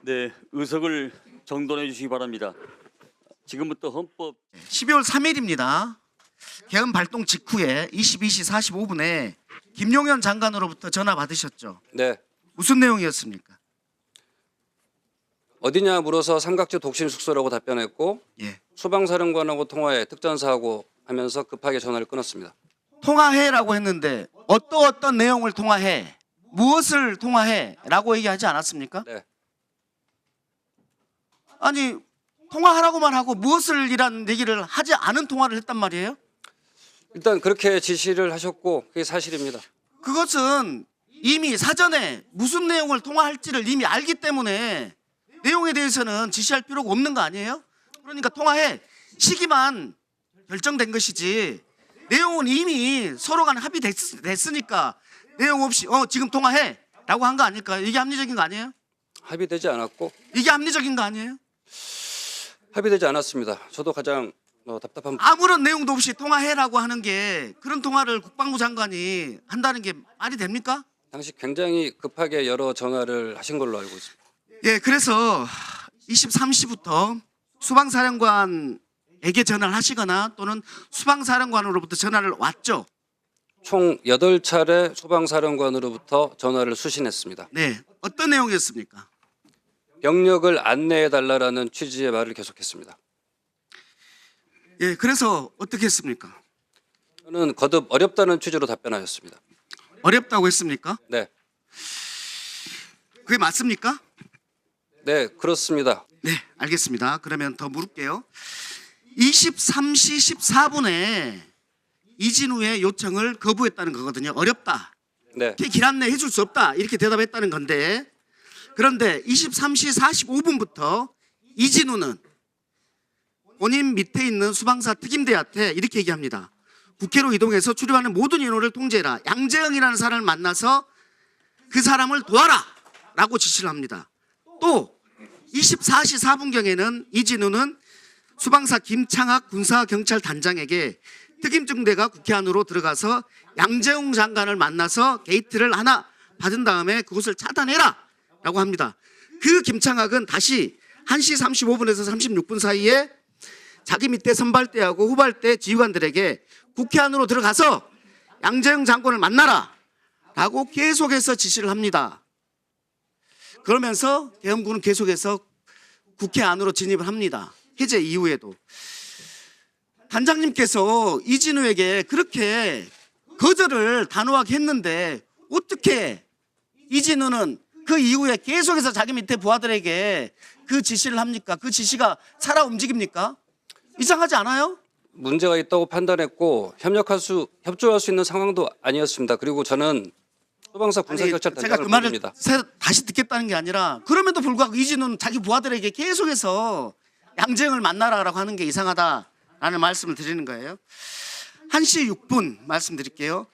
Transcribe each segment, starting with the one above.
네, 의석을 정돈해 주시기 바랍니다. 지금부터 헌법 12월 3일입니다. 개헌 발동 직후에 22시 45분에 김용현 장관으로부터 전화 받으셨죠. 네. 무슨 내용이었습니까? 어디냐 물어서 삼각지 독심 숙소라고 답변했고 예. 소방사령관하고 통화해 특전사하고 하면서 급하게 전화를 끊었습니다. 통화해라고 했는데 어떤 내용을 통화해? 무엇을 통화해? 라고 얘기하지 않았습니까? 네. 아니 통화하라고만 하고 무엇을 이란 얘기를 하지 않은 통화를 했단 말이에요? 일단 그렇게 지시를 하셨고 그게 사실입니다. 그것은 이미 사전에 무슨 내용을 통화할지를 이미 알기 때문에 내용에 대해서는 지시할 필요가 없는 거 아니에요? 그러니까 통화해 시기만 결정된 것이지 내용은 이미 서로 간에 합의됐으니까 내용 없이 지금 통화해 라고 한 거 아닐까요? 이게 합리적인 거 아니에요? 합의되지 않았고 이게 합리적인 거 아니에요? 합의되지 않았습니다. 저도 가장 답답한 아무런 내용도 없이 통화해라고 하는 게 그런 통화를 국방부 장관이 한다는 게 말이 됩니까? 당시 굉장히 급하게 여러 전화를 하신 걸로 알고 있습니다. 예, 그래서 23시부터 수방사령관에게 전화를 하시거나 또는 수방사령관으로부터 전화를 왔죠. 총 8차례 소방사령관으로부터 전화를 수신했습니다. 네, 어떤 내용이었습니까? 병력을 안내해달라는 취지의 말을 계속했습니다. 예, 그래서 어떻게 했습니까? 저는 거듭 어렵다는 취지로 답변하였습니다. 어렵다고 했습니까? 네, 그게 맞습니까? 네 그렇습니다. 네, 알겠습니다. 그러면 더 물을게요. 23시 14분에 이진우의 요청을 거부했다는 거거든요. 어렵다. 네, 이렇게 길 안내 해줄 수 없다. 이렇게 대답했다는 건데 그런데 23시 45분부터 이진우는 본인 밑에 있는 수방사 특임대한테 이렇게 얘기합니다. 국회로 이동해서 출입하는 모든 인원을 통제해라. 양재영이라는 사람을 만나서 그 사람을 도와라 라고 지시를 합니다. 또 24시 4분경에는 이진우는 수방사 김창학 군사경찰단장에게 특임중대가 국회 안으로 들어가서 양재용 장관을 만나서 게이트를 하나 받은 다음에 그곳을 차단해라 라고 합니다. 그 김창학은 다시 1시 35분에서 36분 사이에 자기 밑에 선발대하고 후발대 지휘관들에게 국회 안으로 들어가서 양재용 장관을 만나라 라고 계속해서 지시를 합니다. 그러면서 계엄군은 계속해서 국회 안으로 진입을 합니다. 해제 이후에도. 단장님께서 이진우에게 그렇게 거절을 단호하게 했는데 어떻게 이진우는 그 이후에 계속해서 자기 밑에 부하들에게 그 지시를 합니까? 그 지시가 살아 움직입니까? 이상하지 않아요? 문제가 있다고 판단했고 협조할 수 있는 상황도 아니었습니다. 그리고 저는 소방사 제가 그 군사경찰단장을 말을 모릅니다. 다시 듣겠다는 게 아니라 그럼에도 불구하고 이진우는 자기 부하들에게 계속해서 양재영을 만나라라고 하는 게 이상하다라는 말씀을 드리는 거예요. 1시 6분 말씀드릴게요.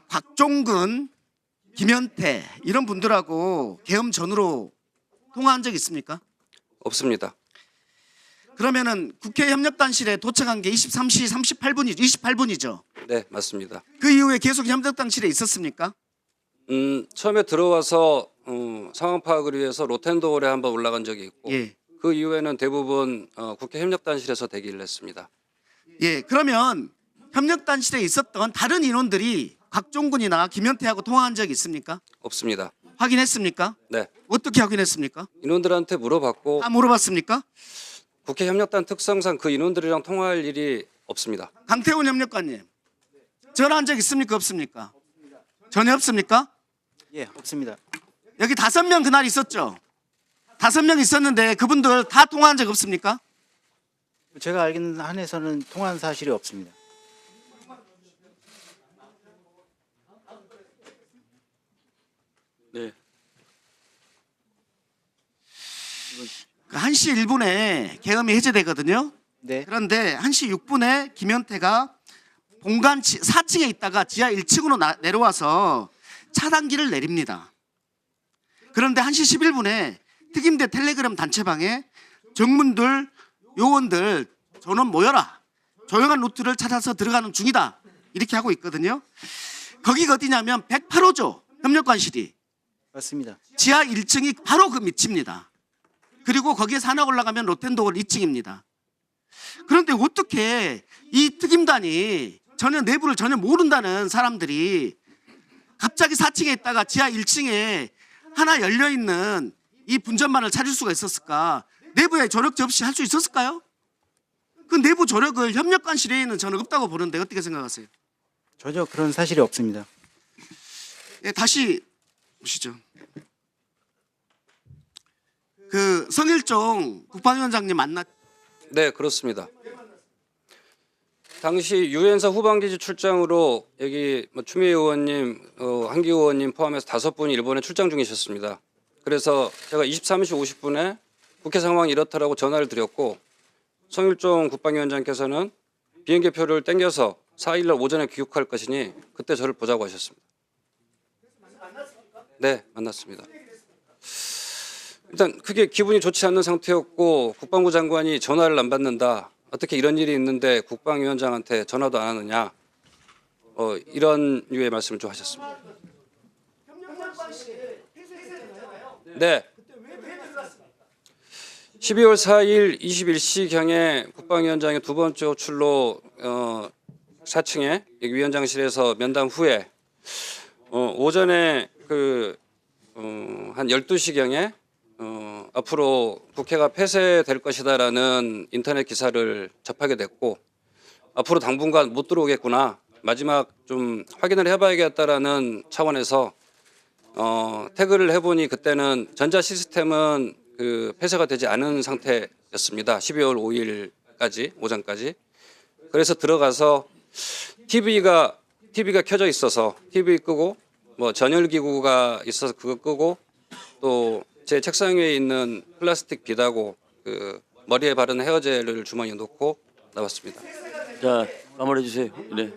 곽종근, 김현태 이런 분들하고 계엄 전후로 통화한 적 있습니까? 없습니다. 그러면은 국회 협력단실에 도착한 게 23시 28분이죠. 네, 맞습니다. 그 이후에 계속 협력단실에 있었습니까? 처음에 들어와서 상황 파악을 위해서 로텐도홀에 한번 올라간 적이 있고 예. 그 이후에는 대부분 국회 협력단실에서 대기를 했습니다. 예. 그러면 협력단실에 있었던 다른 인원들이 곽종근이나 김현태하고 통화한 적이 있습니까? 없습니다. 확인했습니까? 네, 어떻게 확인했습니까? 인원들한테 물어봤고 다 물어봤습니까? 국회 협력단 특성상 그 인원들이랑 통화할 일이 없습니다. 강태훈 협력관님 전화한 적 있습니까? 없습니까? 전혀 없습니까? 예, 없습니다. 여기 5명 그날 있었죠? 5명 있었는데 그분들 다 통화한 적 없습니까? 제가 알기는 한에서는 통화한 사실이 없습니다. 네. 1시 1분에 계엄이 해제되거든요. 네. 그런데 1시 6분에 김현태가 본관 4층에 있다가 지하 1층으로 내려와서 차단기를 내립니다. 그런데 1시 11분에 특임대 텔레그램 단체방에 정문들, 요원들 전원 모여라. 조용한 루트를 찾아서 들어가는 중이다. 이렇게 하고 있거든요. 거기가 어디냐면 108호죠. 협력관실이. 맞습니다. 지하 1층이 바로 그 밑입니다. 그리고 거기에 하나 올라가면 로텐도어 2층입니다. 그런데 어떻게 이 특임단이 내부를 전혀 모른다는 사람들이 갑자기 4층에 있다가 지하 1층에 하나 열려있는 이 분전반을 찾을 수가 있었을까? 내부에 조력지 없이 할 수 있었을까요? 그 내부 조력을 협력관실에는 저는 없다고 보는데 어떻게 생각하세요? 전혀 그런 사실이 없습니다. 예, 다시 보시죠. 그 성일종 국방위원장님 네, 그렇습니다. 당시 유엔사 후방기지 출장으로 여기 추미애 의원님, 한기호 의원님 포함해서 5분이 일본에 출장 중이셨습니다. 그래서 제가 23시 50분에 국회 상황이 이렇다라고 전화를 드렸고 성일종 국방위원장께서는 비행기표를 땡겨서 4일날 오전에 귀국할 것이니 그때 저를 보자고 하셨습니다. 네, 만났습니다. 일단 크게 기분이 좋지 않는 상태였고 국방부 장관이 전화를 안 받는다. 어떻게 이런 일이 있는데 국방위원장한테 전화도 안 하느냐. 이런 류의 말씀을 좀 하셨습니다. 네. 12월 4일 21시경에 국방위원장의 두 번째 호출로 4층에 여기 위원장실에서 면담 후에 오전에 한 12시경에 앞으로 국회가 폐쇄될 것이다라는 인터넷 기사를 접하게 됐고 앞으로 당분간 못 들어오겠구나. 마지막 좀 확인을 해봐야겠다라는 차원에서 태그를 해보니 그때는 전자 시스템은 폐쇄가 되지 않은 상태였습니다. 12월 5일까지 오전까지. 그래서 들어가서 TV가 켜져 있어서 TV 끄고 전열기구가 있어서 그거 끄고 또 제 책상 위에 있는 플라스틱 비다고 머리에 바르는 헤어젤을 주머니에 넣고 나왔습니다. 자, 마무리해 주세요. 네.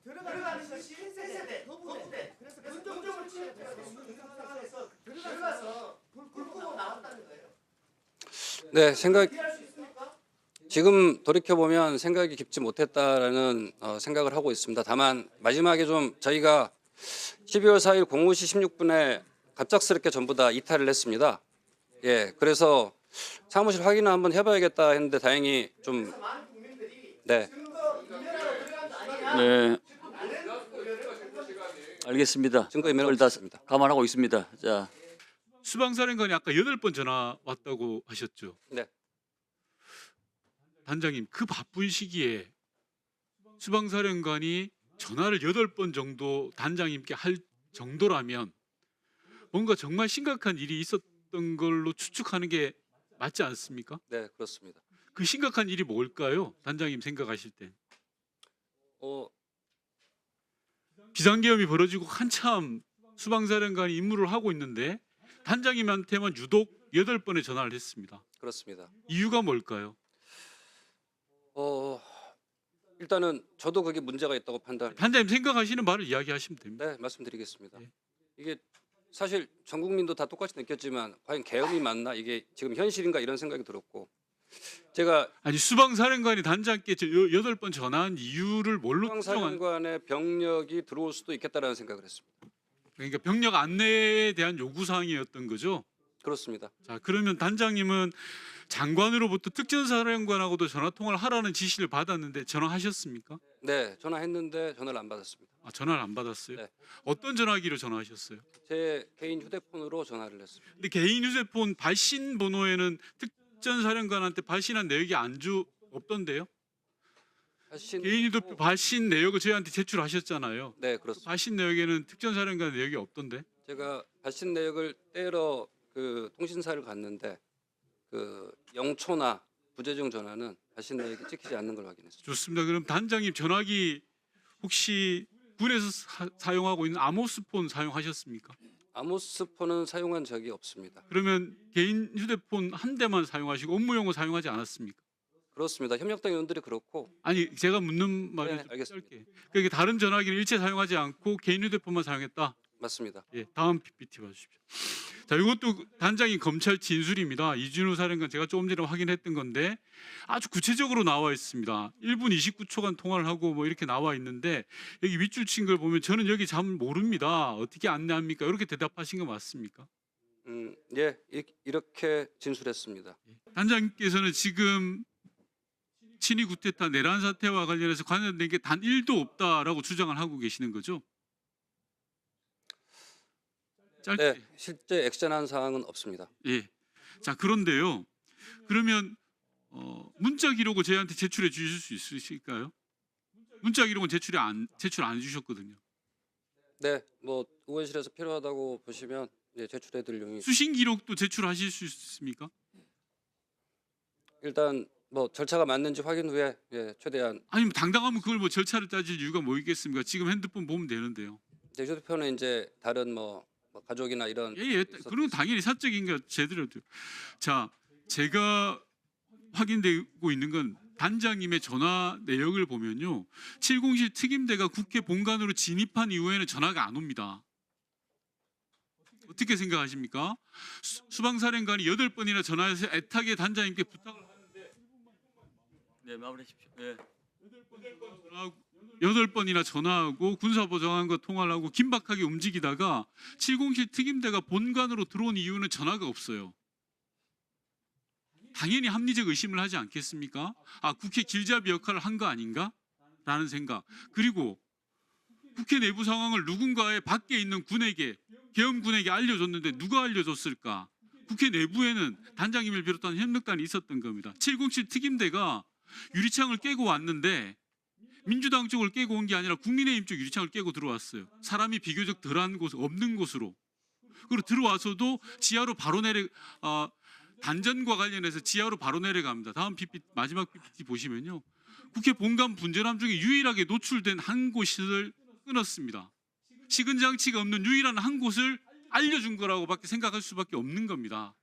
들어가는 것이 세세대, 거부대. 그래서 긍정적으로 들어가서 불 끄고 나왔다는 거예요. 네, 지금 돌이켜 보면 생각이 깊지 못했다라는 생각을 하고 있습니다. 다만 마지막에 좀 저희가 12월 4일 05시 16분에 갑작스럽게 전부 다 이탈을 했습니다. 예, 그래서 사무실 확인을 한번 해봐야겠다 했는데 다행히 좀 네. 네. 알겠습니다. 증거 인멸을 그걸 다 했습니다. 감안하고 있습니다. 자, 수방사령관이 아까 8번 전화 왔다고 하셨죠. 네. 단장님, 그 바쁜 시기에 수방사령관이 전화를 8번 정도 단장님께 할 정도라면 뭔가 정말 심각한 일이 있었던 걸로 추측하는 게 맞지 않습니까? 네, 그렇습니다. 그 심각한 일이 뭘까요? 단장님 생각하실 때. 비상계엄이 벌어지고 한참 수방사령관이 임무를 하고 있는데 단장님한테만 유독 8번의 전화를 했습니다. 그렇습니다. 이유가 뭘까요? 일단은 저도 그게 문제가 있다고 단장님 생각하시는 말을 이야기하시면 됩니다. 네, 말씀드리겠습니다. 네. 이게 사실 전 국민도 다 똑같이 느꼈지만 과연 계엄이 맞나 이게 지금 현실인가 이런 생각이 들었고 제가 아니 수방사령관이 단장께 8번 전화한 이유를 뭘로 추정한? 수방사령관의 병력이 들어올 수도 있겠다라는 생각을 했습니다. 그러니까 병력 안내에 대한 요구 사항이었던 거죠. 그렇습니다. 자, 그러면 단장님은 장관으로부터 특전사령관하고도 전화 통화를 하라는 지시를 받았는데 전화하셨습니까? 네, 전화했는데 전화를 안 받았습니다. 아, 전화를 안 받았어요? 네. 어떤 전화기로 전화하셨어요? 제 개인 휴대폰으로 전화를 했습니다. 근데 개인 휴대폰 발신 번호에는 특전사령관한테 발신한 내역이 없던데요? 개인 휴대폰 발신 내역을 저희한테 제출하셨잖아요. 네, 그렇습니다. 발신 내역에는 특전사령관 내역이 없던데? 제가 발신 내역을 떼러 통신사를 갔는데 영초나 부재중 전화는 발신 내역이 찍히지 않는 걸 확인했습니다. 좋습니다. 그럼 단장님 전화기 혹시 군에서 사용하고 있는 아모스폰 사용하셨습니까? 아모스폰은 사용한 적이 없습니다. 그러면 개인 휴대폰 한 대만 사용하시고 업무용은 사용하지 않았습니까? 그렇습니다. 협력당 의원들이 그렇고. 아니 제가 묻는 말이 네, 좀 알겠습니다. 짧게. 그러니까 다른 전화기를 일체 사용하지 않고 개인 휴대폰만 사용했다. 맞습니다. 예, 다음 PPT 봐주십시오. 자, 이것도 단장이 검찰 진술입니다. 이준우 사령관 제가 조금 전에 확인했던 건데 아주 구체적으로 나와 있습니다. 1분 29초간 통화를 하고 뭐 이렇게 나와 있는데 여기 윗줄 친 걸 보면 저는 여기 잘 모릅니다. 어떻게 안내합니까? 이렇게 대답하신 거 맞습니까? 예, 이렇게 진술했습니다. 단장님께서는 지금 친위 구테타 내란 사태와 관련해서 관련된 게 단 1도 없다라고 주장을 하고 계시는 거죠? 짧게. 네, 실제 액션한 사항은 없습니다. 예. 자, 그런데요. 그러면 문자 기록을 저희한테 제출해 주실 수 있으실까요? 문자 기록은 제출 안 해주셨거든요. 네, 뭐 의원실에서 필요하다고 보시면 예, 제출해드릴 용이. 수신 기록도 제출하실 수 있습니까? 일단 뭐 절차가 맞는지 확인 후에 예, 최대한. 아니면 당당하면 그걸 뭐 절차를 따질 이유가 뭐 있겠습니까? 지금 핸드폰 보면 되는데요. 제 휴대폰은 이제 다른 뭐 가족이나 이런. 예. 그런 건 당연히 사적인 거 제대로 돼요. 자, 제가 확인되고 있는 건 단장님의 전화 내역을 보면요. 707 특임대가 국회 본관으로 진입한 이후에는 전화가 안 옵니다. 어떻게 생각하십니까? 수방사령관이 8번이나 전화해서 애타게 단장님께 부탁을 하는데 네, 마무리하십시오. 예. 8번이나 전화하고 군사보좌관과 통화를 하고 긴박하게 움직이다가 707 특임대가 본관으로 들어온 이유는 전화가 없어요. 당연히 합리적 의심을 하지 않겠습니까? 아, 국회 길잡이 역할을 한 거 아닌가? 라는 생각. 그리고 국회 내부 상황을 누군가의 밖에 있는 군에게, 계엄군에게 알려줬는데 누가 알려줬을까? 국회 내부에는 단장님을 비롯한 협력단이 있었던 겁니다. 707 특임대가 유리창을 깨고 왔는데 민주당 쪽을 깨고 온 게 아니라 국민의힘 쪽 유리창을 깨고 들어왔어요. 사람이 비교적 덜한 곳, 없는 곳으로. 그리고 들어와서도 지하로 바로 단전과 관련해서 지하로 바로 내려갑니다. 다음 PPT, 마지막 PPT 보시면요. 국회 본관 분전함 중에 유일하게 노출된 한 곳을 끊었습니다. 식은 장치가 없는 유일한 한 곳을 알려준 거라고밖에 생각할 수밖에 없는 겁니다.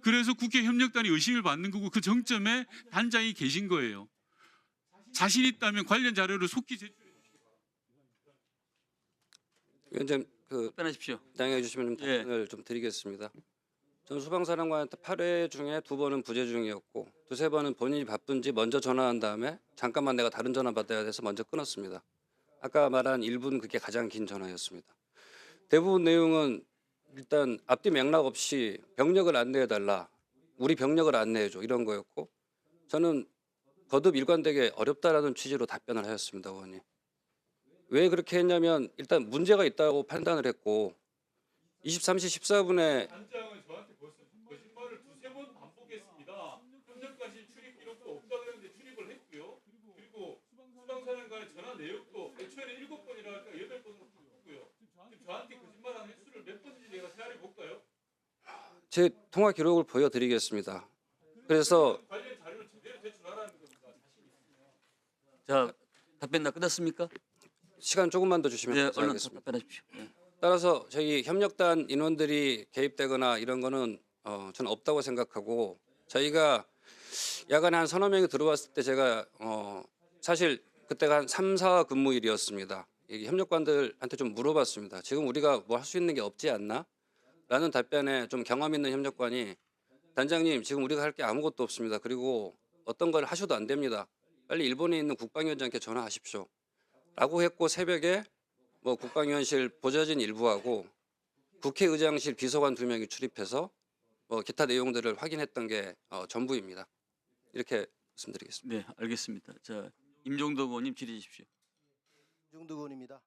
그래서 국회 협력단이 의심을 받는 거고 그 정점에 단장이 계신 거예요. 자신 있다면 관련 자료를 속히 제출해 주시기 바랍니다. 위원장님 답변하십시오. 양해해 주시면 좀 예. 답변을 좀 드리겠습니다. 전 수방사령관한테 8회 중에 2번은 부재 중이었고 2~3번은 본인이 바쁜지 먼저 전화한 다음에 잠깐만 내가 다른 전화 받아야 돼서 먼저 끊었습니다. 아까 말한 1분 그게 가장 긴 전화였습니다. 대부분 내용은 일단 앞뒤 맥락 없이 병력을 안내해달라. 우리 병력을 안내해줘. 이런 거였고 저는 거듭 일관되게 어렵다라는 취지로 답변을 하였습니다. 의원님. 왜 그렇게 했냐면 일단 문제가 있다고 판단을 했고 23시 14분에 단장은 저한테 벌써 거짓말을 2~3번 반복했습니다. 협력관실 출입 기록도 없다 그랬는데 출입을 했고요. 그리고 수방사령관의 전화 내역도 애초에는 7번이라 할까 8번으로 바꾸고요. 지금 저한테 거짓말한 횟수를 몇 번인지 내가 세알해 볼까요? 제 통화 기록을 보여드리겠습니다. 그래서 관련 자료를 제대로 제출하라는 겁니다. 자, 답변 다 끝났습니까? 시간 조금만 더 주시면 네, 얼른 감사하겠습니다. 답변하십시오. 예. 따라서 저희 협력단 인원들이 개입되거나 이런 거는 저는 없다고 생각하고 저희가 야간에 한 3~4명이 들어왔을 때 제가 사실 그때가 한 3~4 근무일이었습니다. 이 협력관들한테 좀 물어봤습니다. 지금 우리가 뭐 할 수 있는 게 없지 않나? 라는 답변에 좀 경험 있는 협력관이 단장님 지금 우리가 할 게 아무것도 없습니다. 그리고 어떤 걸 하셔도 안 됩니다. 빨리 일본에 있는 국방위원장께 전화하십시오. 라고 했고 새벽에 뭐 국방위원실 보좌진 일부하고 국회의장실 비서관 2명이 출입해서 뭐 기타 내용들을 확인했던 게 전부입니다. 이렇게 말씀드리겠습니다. 네, 알겠습니다. 자, 임종덕 의원님 질의해 주십시오. 임종덕 의원입니다.